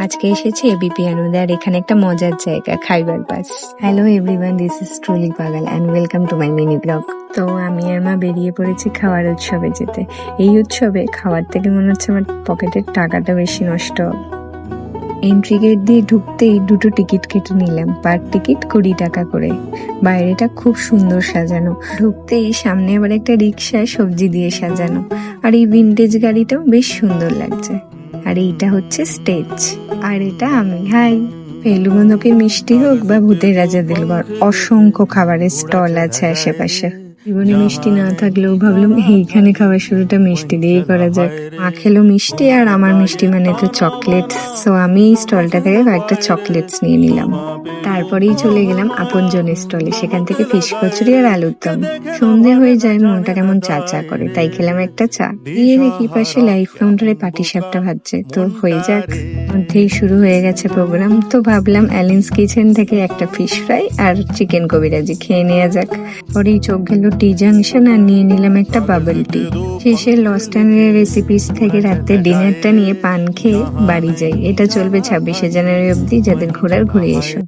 আজকে এসেছি এবিপি আনন্দে, আর এখানে একটা মজার জায়গা Khyber pass. Hello everyone, this is truly Pagal and welcome to my mini blog. তো আমি আর মা বেরিয়ে পড়েছি খাওয়ার উৎসবে যেতে। এই উৎসবে খাওয়ার থেকে মনে হচ্ছে আমার পকেটের টাকাটা বেশি নষ্ট হবে। এন্ট্রি গেট দিয়ে ঢুকতেই দুটো টিকিট কেটে নিলাম, পার টিকিট 20 টাকা করে। বাইরেটা খুব সুন্দর সাজানো, ঢুকতেই সামনে আবার একটা রিক্সায় সবজি দিয়ে সাজানো, আর এই ভিনটেজ গাড়িটাও বেশ সুন্দর লাগছে। আর এইটা হচ্ছে স্টেজ, আর এটা আমি। হাই। ফেলুবন্ধকে মিষ্টি হোক বা ভূতের রাজা দিলবর, অসংখ্য খাবারের স্টল আছে আশেপাশে। জীবনে মিষ্টি না থাকলেও ভাবলাম এইখানে খাওয়ার শুরুটা মিষ্টি দিয়েই করা যাক। মা খেলো মিষ্টি, আর আমার মিষ্টি মানে তো চকলেট, সো আমি এই স্টলটা থেকে কয়েকটা চকলেটস নিয়ে নিলাম। তারপরেই চলে গেলাম আপনজনের স্টলে, সেখান থেকে ফিশ কচুরি আর আলুর দম। সন্ধে হয়ে যায়, মনটা কেমন চা চা করে, তাই খেলাম একটা চা। গিয়ে দেখি পাশে লাইভ কাউন্টারে পাটিসাপটা ভাজছে, তো হয়ে যাক। মধ্যেই শুরু হয়ে গেছে প্রোগ্রাম, তো ভাবলাম অ্যালিন্স কিচেন থেকে একটা ফিশ ফ্রাই আর চিকেন কবিরাজি খেয়ে নেওয়া যাক। পরেই চোখ গেল টি জাংশন, আর নিয়ে নিলাম একটা বাবল টি। শেষে লস্ট অ্যান্ড রেসিপিস থেকে রাতে ডিনারটা নিয়ে পান খেয়ে বাড়ি যাই। এটা চলবে 26শে জানুয়ারি অব্দি, যাদের ঘোরার ঘুরে এসো।